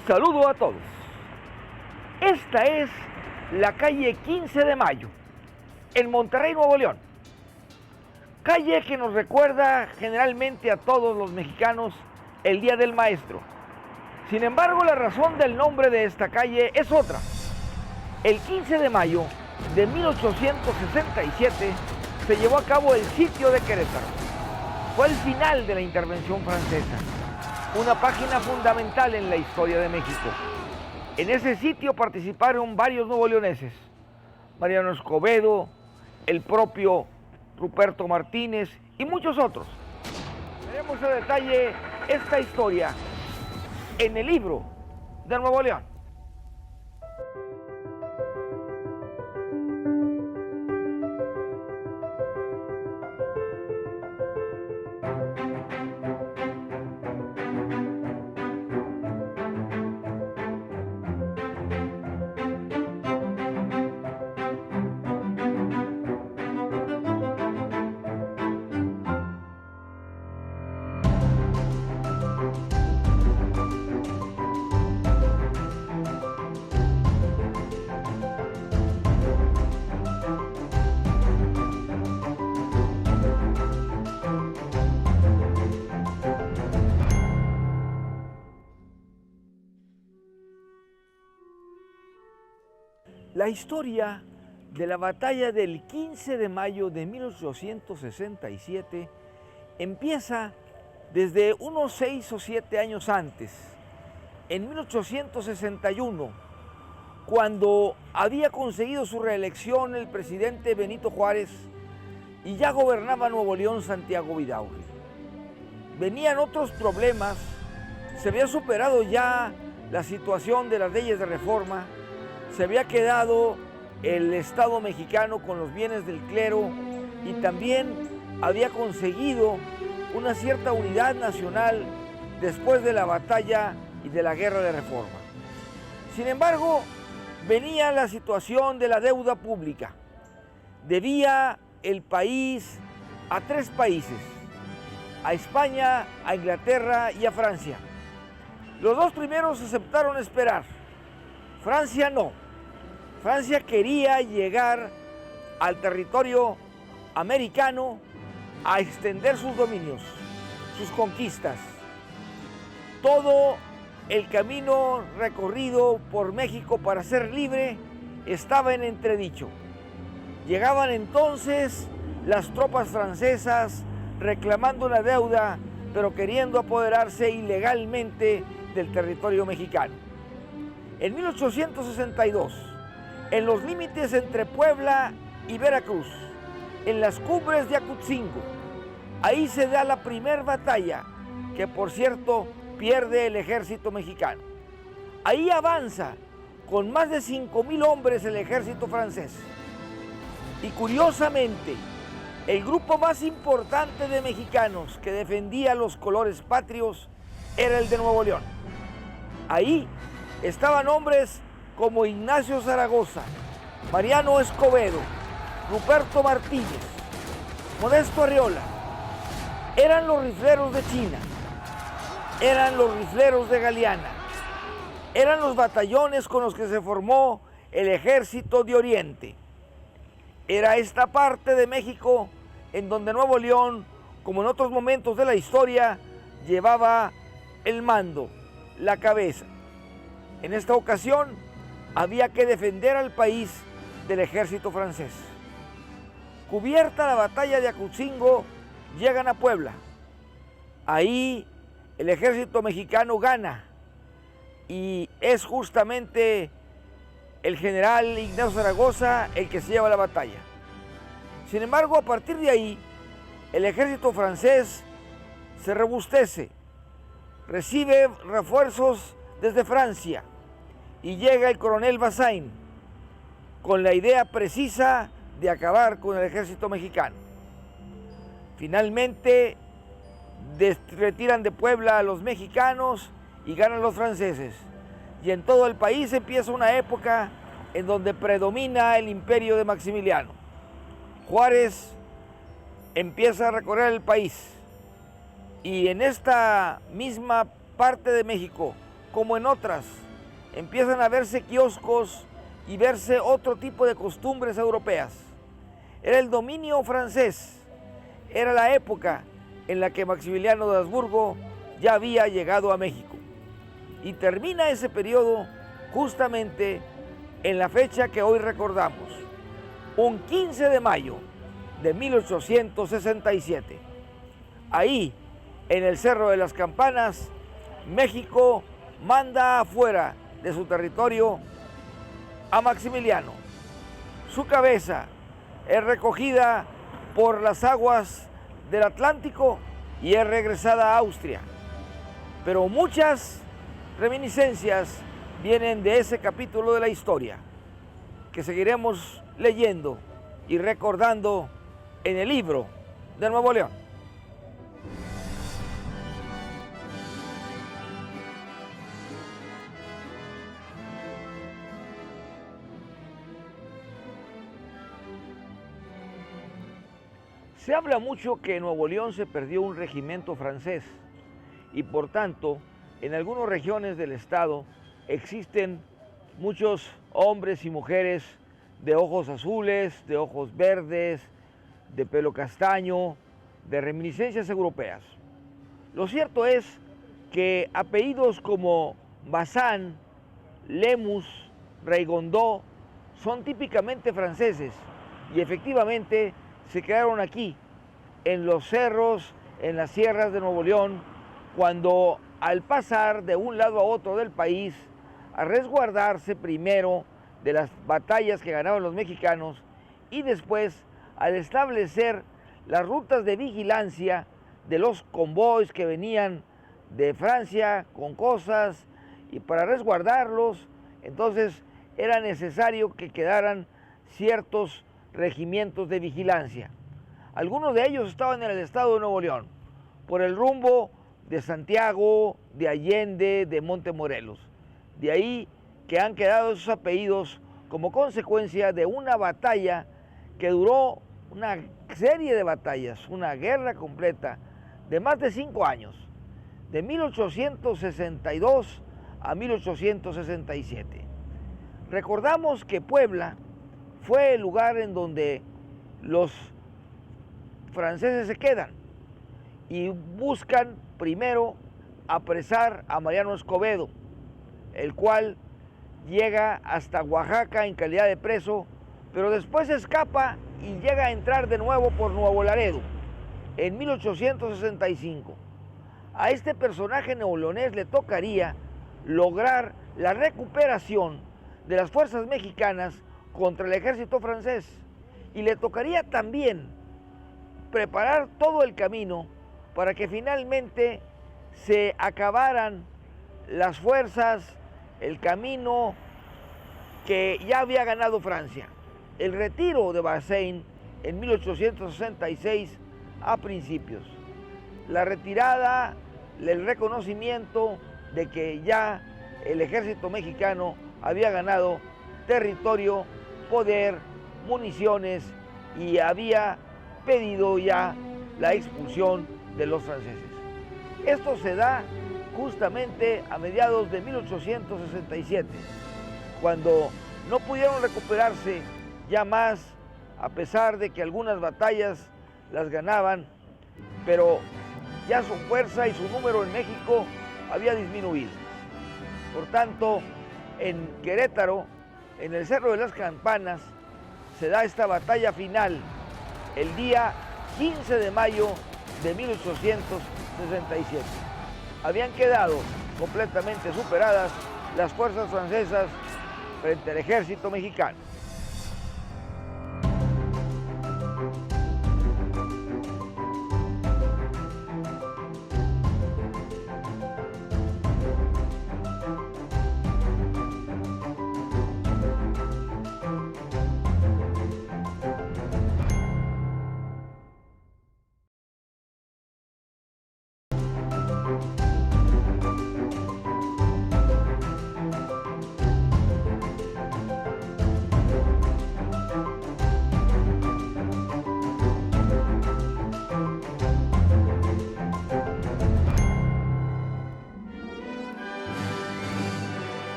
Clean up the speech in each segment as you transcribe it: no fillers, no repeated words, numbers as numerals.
Un saludo a todos. Esta es la calle 15 de Mayo, en Monterrey, Nuevo León. Calle que nos recuerda generalmente a todos los mexicanos el Día del Maestro. Sin embargo, la razón del nombre de esta calle es otra. El 15 de mayo de 1867 se llevó a cabo el sitio de Querétaro. Fue el final de la intervención francesa, una página fundamental en la historia de México. En ese sitio participaron varios nuevoleoneses: Mariano Escobedo, el propio Ruperto Martínez y muchos otros. Veremos a detalle esta historia en el libro de Nuevo León. La historia de la batalla del 15 de mayo de 1867 empieza desde unos 6 o 7 años antes, en 1861, cuando había conseguido su reelección el presidente Benito Juárez y ya gobernaba Nuevo León Santiago Vidaurri. Venían otros problemas, se había superado ya la situación de las leyes de reforma, se había quedado el Estado mexicano con los bienes del clero y también había conseguido una cierta unidad nacional después de la batalla y de la guerra de reforma. Sin embargo, venía la situación de la deuda pública. Debía el país a 3 países: a España, a Inglaterra y a Francia. Los 2 primeros aceptaron esperar. Francia no. Francia quería llegar al territorio americano a extender sus dominios, sus conquistas. Todo el camino recorrido por México para ser libre estaba en entredicho. Llegaban entonces las tropas francesas reclamando una deuda, pero queriendo apoderarse ilegalmente del territorio mexicano. En 1862, en los límites entre Puebla y Veracruz, en las cumbres de Acutzingo, ahí se da la primera batalla, que por cierto pierde el ejército mexicano. Ahí avanza con más de 5,000 hombres el ejército francés. Y curiosamente, el grupo más importante de mexicanos que defendía los colores patrios era el de Nuevo León. Ahí estaban hombres como Ignacio Zaragoza, Mariano Escobedo, Ruperto Martínez, Modesto Arriola. Eran los rifleros de China, eran los rifleros de Galeana, eran los batallones con los que se formó el Ejército de Oriente. Era esta parte de México en donde Nuevo León, como en otros momentos de la historia, llevaba el mando, la cabeza. En esta ocasión había que defender al país del ejército francés. Cubierta la batalla de Acutzingo, llegan a Puebla. Ahí el ejército mexicano gana y es justamente el general Ignacio Zaragoza el que se lleva la batalla. Sin embargo, a partir de ahí, el ejército francés se robustece, recibe refuerzos desde Francia y llega el coronel Bazaine con la idea precisa de acabar con el ejército mexicano. Finalmente retiran de Puebla a los mexicanos y ganan los franceses. Y en todo el país empieza una época en donde predomina el imperio de Maximiliano. Juárez empieza a recorrer el país y en esta misma parte de México como en otras, empiezan a verse kioscos y verse otro tipo de costumbres europeas. Era el dominio francés, era la época en la que Maximiliano de Habsburgo ya había llegado a México. Y termina ese periodo justamente en la fecha que hoy recordamos, un 15 de mayo de 1867. Ahí, en el Cerro de las Campanas, México manda afuera de su territorio a Maximiliano. Su cabeza es recogida por las aguas del Atlántico y es regresada a Austria. Pero muchas reminiscencias vienen de ese capítulo de la historia que seguiremos leyendo y recordando en el libro de Nuevo León. Se habla mucho que en Nuevo León se perdió un regimiento francés y por tanto en algunas regiones del estado existen muchos hombres y mujeres de ojos azules, de ojos verdes, de pelo castaño, de reminiscencias europeas. Lo cierto es que apellidos como Bazán, Lemus, Raigondó son típicamente franceses y efectivamente se quedaron aquí, en los cerros, en las sierras de Nuevo León, cuando al pasar de un lado a otro del país, a resguardarse primero de las batallas que ganaban los mexicanos y después al establecer las rutas de vigilancia de los convoys que venían de Francia con cosas y para resguardarlos, entonces era necesario que quedaran ciertos regimientos de vigilancia. Algunos de ellos estaban en el estado de Nuevo León, por el rumbo de Santiago, de Allende, de Montemorelos. De ahí que han quedado esos apellidos como consecuencia de una batalla que duró una serie de batallas, una guerra completa de más de 5 años, de 1862 a 1867. Recordamos que Puebla fue el lugar en donde los franceses se quedan y buscan primero apresar a Mariano Escobedo, el cual llega hasta Oaxaca en calidad de preso, pero después escapa y llega a entrar de nuevo por Nuevo Laredo en 1865. A este personaje neoleonés le tocaría lograr la recuperación de las fuerzas mexicanas contra el ejército francés y le tocaría también preparar todo el camino para que finalmente se acabaran las fuerzas, el camino que ya había ganado Francia. El retiro de Bazaine en 1866 a principios. La retirada, el reconocimiento de que ya el ejército mexicano había ganado territorio, poder, municiones y había pedido ya la expulsión de los franceses. Esto se da justamente a mediados de 1867, cuando no pudieron recuperarse ya más, a pesar de que algunas batallas las ganaban, pero ya su fuerza y su número en México había disminuido. Por tanto, en Querétaro, en el Cerro de las Campanas, se da esta batalla final el día 15 de mayo de 1867. Habían quedado completamente superadas las fuerzas francesas frente al ejército mexicano.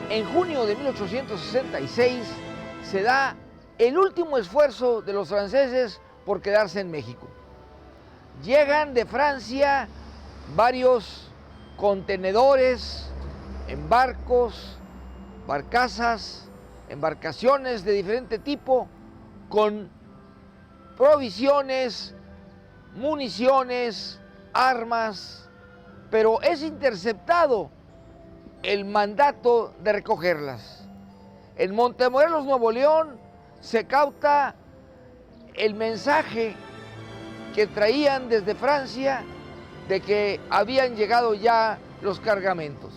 En junio de 1866 se da el último esfuerzo de los franceses por quedarse en México. Llegan de Francia varios contenedores en barcos, barcazas, embarcaciones de diferente tipo, con provisiones, municiones, armas, pero es interceptado el mandato de recogerlas. En Montemorelos, Nuevo León, se cauta el mensaje que traían desde Francia de que habían llegado ya los cargamentos.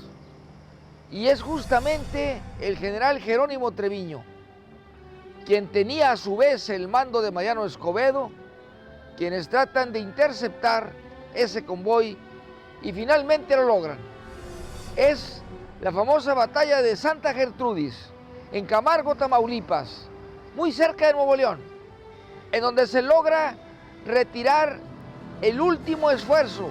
Y es justamente el general Jerónimo Treviño, quien tenía a su vez el mando de Mariano Escobedo, quienes tratan de interceptar ese convoy y finalmente lo logran. Es la famosa batalla de Santa Gertrudis, en Camargo, Tamaulipas, muy cerca de Nuevo León, en donde se logra retirar el último esfuerzo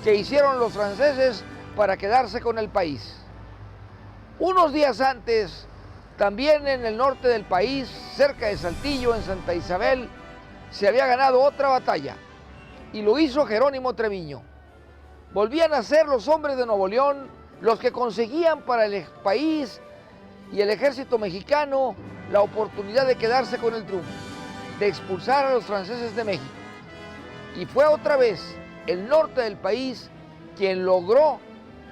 que hicieron los franceses para quedarse con el país. Unos días antes, también en el norte del país, cerca de Saltillo, en Santa Isabel, se había ganado otra batalla, y lo hizo Jerónimo Treviño. Volvían a ser los hombres de Nuevo León los que conseguían para el país y el ejército mexicano la oportunidad de quedarse con el triunfo, de expulsar a los franceses de México. Y fue otra vez el norte del país quien logró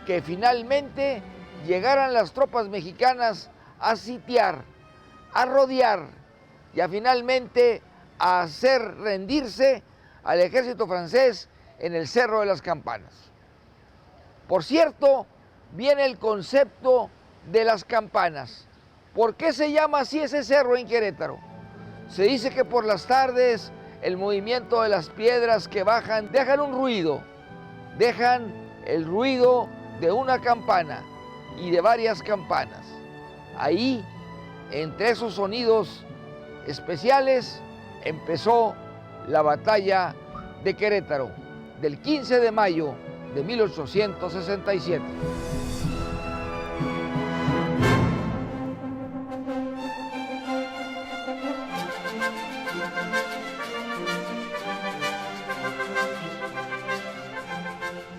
que finalmente llegaran las tropas mexicanas a sitiar, a rodear y a finalmente a hacer rendirse al ejército francés en el Cerro de las Campanas. Por cierto, viene el concepto de las campanas. ¿Por qué se llama así ese cerro en Querétaro? Se dice que por las tardes el movimiento de las piedras que bajan dejan un ruido, dejan el ruido de una campana y de varias campanas. Ahí, entre esos sonidos especiales, empezó la batalla de Querétaro del 15 de mayo de 1867.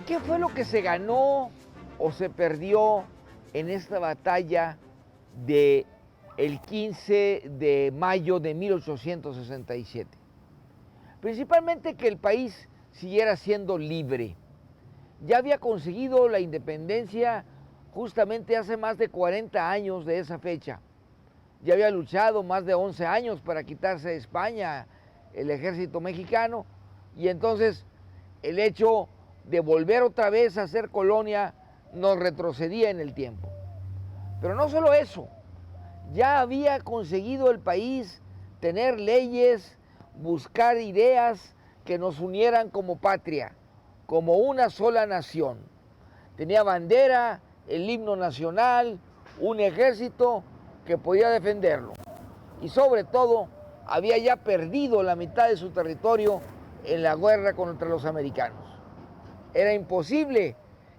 ¿Qué fue lo que se ganó o se perdió en esta batalla del 15 de mayo de 1867? Principalmente que el país siguiera siendo libre. Ya había conseguido la independencia justamente hace más de 40 años de esa fecha. Ya había luchado más de 11 años para quitarse de España el ejército mexicano, y entonces el hecho de volver otra vez a ser colonia nos retrocedía en el tiempo. Pero no solo eso, ya había conseguido el país tener leyes, buscar ideas que nos unieran como patria, como una sola nación. Tenía bandera, el himno nacional, un ejército que podía defenderlo. Y sobre todo, había ya perdido la mitad de su territorio en la guerra contra los americanos. Era imposible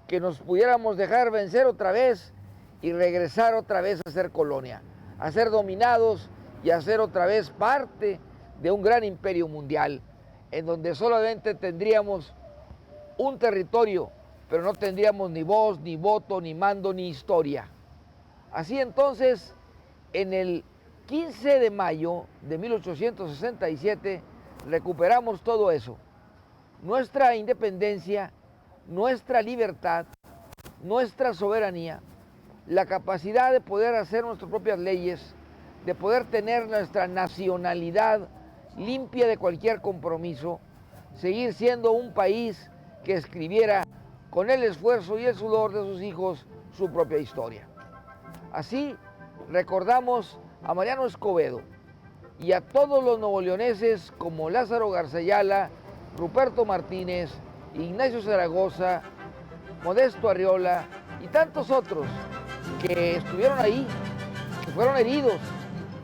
que nos pudiéramos dejar vencer otra vez y regresar otra vez a ser colonia, a ser dominados y a ser otra vez parte de un gran imperio mundial, en donde solamente tendríamos un territorio, pero no tendríamos ni voz, ni voto, ni mando, ni historia. Así entonces, en el 15 de mayo de 1867, recuperamos todo eso. Nuestra independencia, nuestra libertad, nuestra soberanía, la capacidad de poder hacer nuestras propias leyes, de poder tener nuestra nacionalidad limpia de cualquier compromiso, seguir siendo un país que escribiera con el esfuerzo y el sudor de sus hijos su propia historia. Así recordamos a Mariano Escobedo y a todos los nuevoleoneses como Lázaro Garza Ayala, Ruperto Martínez, Ignacio Zaragoza, Modesto Arriola y tantos otros que estuvieron ahí, que fueron heridos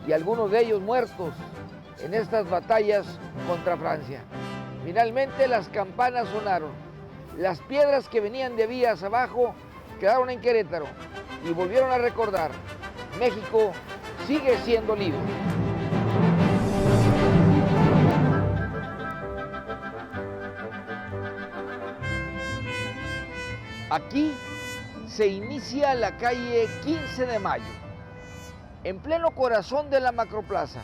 y algunos de ellos muertos en estas batallas contra Francia. Finalmente las campanas sonaron. Las piedras que venían de vías abajo quedaron en Querétaro y volvieron a recordar, México sigue siendo libre. Aquí se inicia la calle 15 de Mayo, en pleno corazón de la Macroplaza,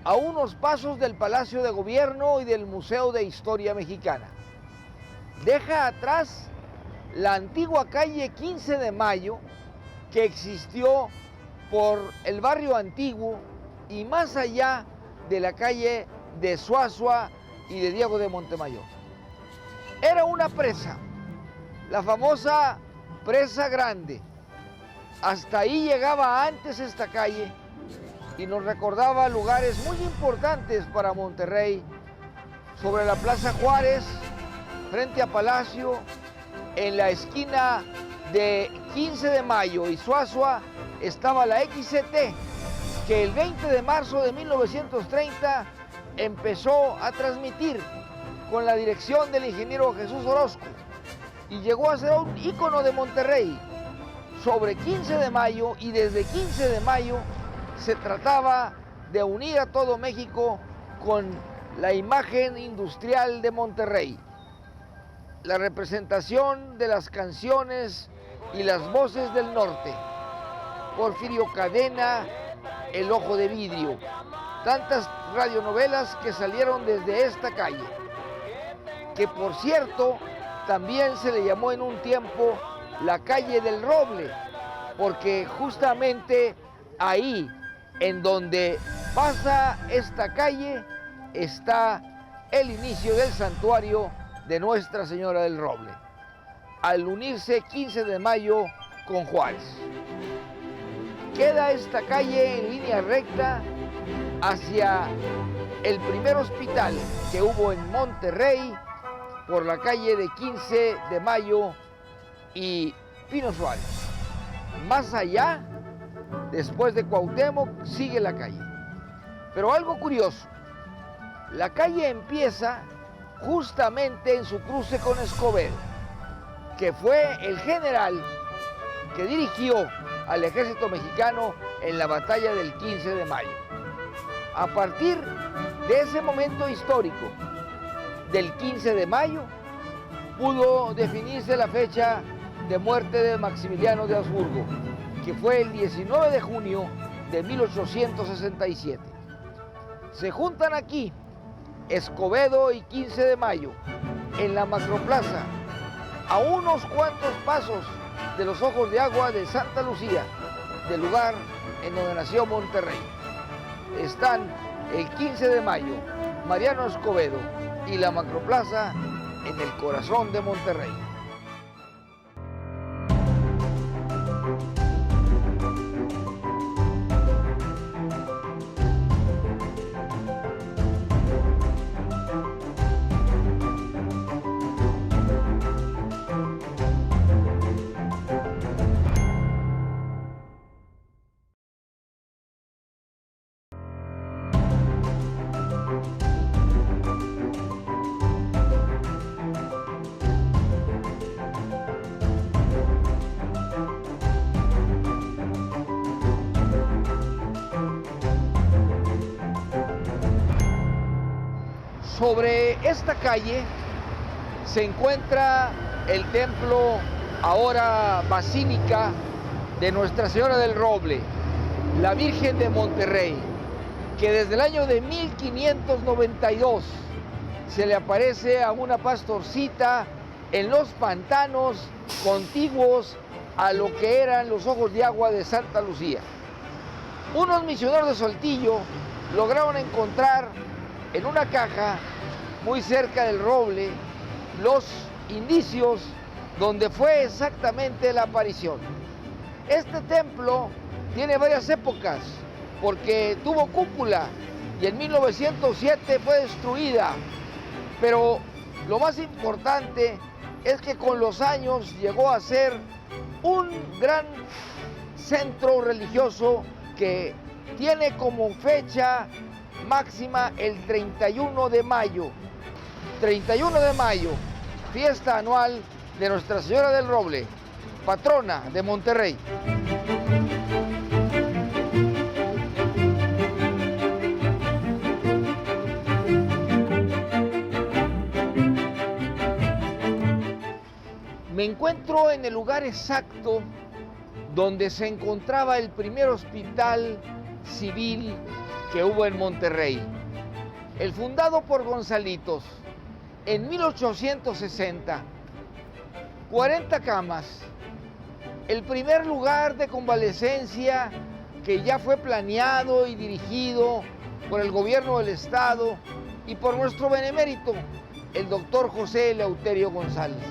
a unos pasos del Palacio de Gobierno y del Museo de Historia Mexicana. Deja atrás la antigua calle 15 de Mayo, que existió por el barrio antiguo y más allá de la calle de Suazua y de Diego de Montemayor. Era una presa, la famosa Presa Grande. Hasta ahí llegaba antes esta calle y nos recordaba lugares muy importantes para Monterrey, sobre la Plaza Juárez, frente a Palacio, en la esquina de 15 de Mayo y Suazua estaba la XCT, que el 20 de marzo de 1930 empezó a transmitir con la dirección del ingeniero Jesús Orozco y llegó a ser un ícono de Monterrey. Sobre 15 de mayo y desde 15 de mayo se trataba de unir a todo México con la imagen industrial de Monterrey. La representación de las canciones y las voces del norte. Porfirio Cadena, El Ojo de Vidrio. Tantas radionovelas que salieron desde esta calle, que por cierto también se le llamó en un tiempo la calle del Roble, porque justamente ahí, en donde pasa esta calle, está el inicio del santuario de Nuestra Señora del Roble, al unirse 15 de mayo con Juárez. Queda esta calle en línea recta hacia el primer hospital que hubo en Monterrey, por la calle de 15 de Mayo y Pino Suárez. Más allá, después de Cuauhtémoc, sigue la calle. Pero algo curioso, la calle empieza justamente en su cruce con Escobedo, que fue el general que dirigió al ejército mexicano en la batalla del 15 de mayo. A partir de ese momento histórico, del 15 de mayo, pudo definirse la fecha de muerte de Maximiliano de Habsburgo, que fue el 19 de junio de 1867. Se juntan aquí Escobedo y 15 de mayo, en la Macroplaza, a unos cuantos pasos de los Ojos de Agua de Santa Lucía, del lugar en donde nació Monterrey. Están el 15 de mayo, Mariano Escobedo y la Macroplaza en el corazón de Monterrey. Sobre esta calle se encuentra el templo, ahora basílica, de Nuestra Señora del Roble, la Virgen de Monterrey, que desde el año de 1592 se le aparece a una pastorcita en los pantanos contiguos a lo que eran los Ojos de Agua de Santa Lucía. Unos misioneros de Saltillo lograron encontrar en una caja muy cerca del Roble los indicios donde fue exactamente la aparición. Este templo tiene varias épocas porque tuvo cúpula y en 1907 fue destruida, pero lo más importante es que con los años llegó a ser un gran centro religioso que tiene como fecha máxima el 31 de mayo. 31 de mayo, fiesta anual de Nuestra Señora del Roble, patrona de Monterrey. Me encuentro en el lugar exacto donde se encontraba el primer hospital civil que hubo en Monterrey. El fundado por Gonzalitos en 1860, 40 camas, el primer lugar de convalecencia que ya fue planeado y dirigido por el gobierno del estado y por nuestro benemérito, el doctor José Eleuterio González.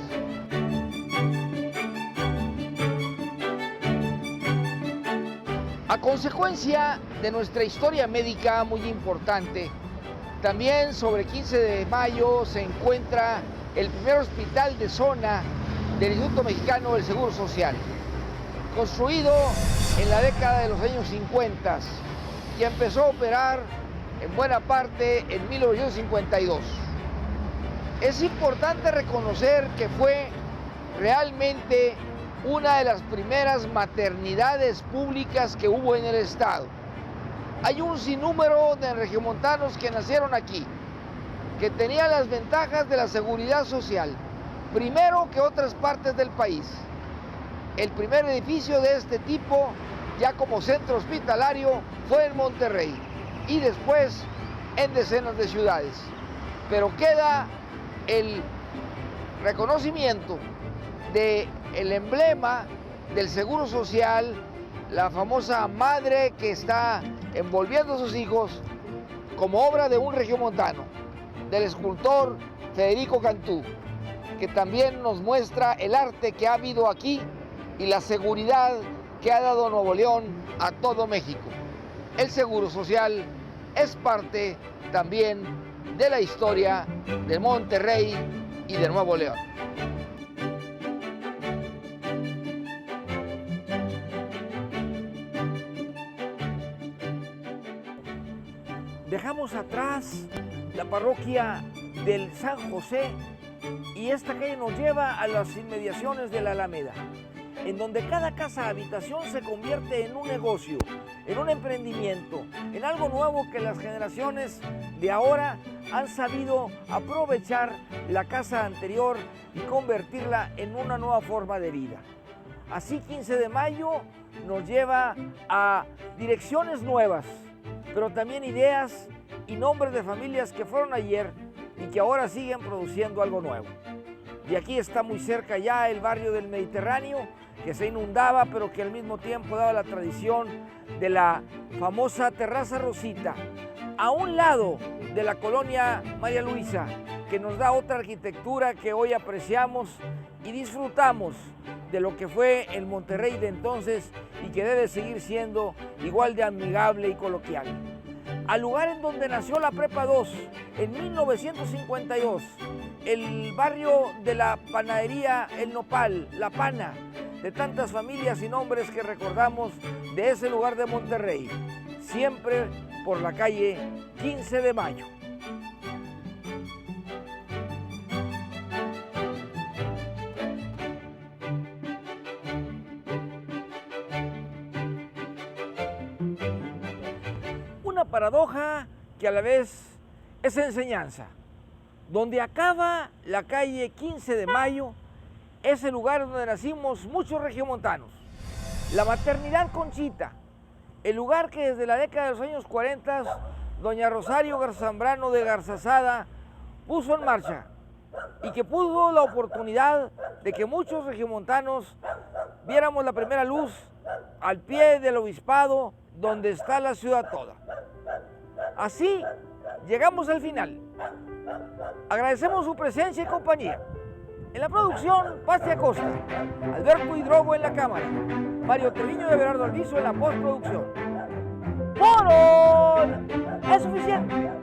A consecuencia de nuestra historia médica muy importante, también sobre 15 de mayo se encuentra el primer hospital de zona del Instituto Mexicano del Seguro Social, construido en la década de los años 50 y empezó a operar en buena parte en 1952. Es importante reconocer que fue realmente una de las primeras maternidades públicas que hubo en el estado. Hay un sinnúmero de regiomontanos que nacieron aquí, que tenían las ventajas de la seguridad social, primero que otras partes del país. El primer edificio de este tipo, ya como centro hospitalario, fue en Monterrey y después en decenas de ciudades. Pero queda el reconocimiento del emblema del Seguro Social, la famosa madre que está envolviendo a sus hijos, como obra de un regiomontano, del escultor Federico Cantú, que también nos muestra el arte que ha habido aquí y la seguridad que ha dado Nuevo León a todo México. El Seguro Social es parte también de la historia de Monterrey y de Nuevo León. Dejamos atrás la parroquia del San José y esta calle nos lleva a las inmediaciones de la Alameda, en donde cada casa habitación se convierte en un negocio, en un emprendimiento, en algo nuevo que las generaciones de ahora han sabido aprovechar la casa anterior y convertirla en una nueva forma de vida. Así 15 de mayo nos lleva a direcciones nuevas, pero también ideas y nombres de familias que fueron ayer y que ahora siguen produciendo algo nuevo. De aquí está muy cerca ya el barrio del Mediterráneo, que se inundaba, pero que al mismo tiempo daba la tradición de la famosa Terraza Rosita, a un lado de la colonia María Luisa, que nos da otra arquitectura que hoy apreciamos y disfrutamos de lo que fue el Monterrey de entonces y que debe seguir siendo igual de amigable y coloquial. Al lugar en donde nació la Prepa 2 en 1952, el barrio de la panadería El Nopal, La Pana, de tantas familias y nombres que recordamos de ese lugar de Monterrey, siempre por la calle 15 de Mayo. Una paradoja que a la vez es enseñanza. Donde acaba la calle 15 de Mayo es el lugar donde nacimos muchos regiomontanos. La maternidad Conchita, el lugar que desde la década de los años 40 doña Rosario Garzambrano de Garzazada puso en marcha y que pudo la oportunidad de que muchos regiomontanos viéramos la primera luz al pie del obispado donde está la ciudad toda. Así llegamos al final. Agradecemos su presencia y compañía. En la producción, Pasti Acosta, Alberto Hidrogo en la cámara, Mario Treviño de Berardo Alviso en la postproducción. ¡Por hoy es suficiente!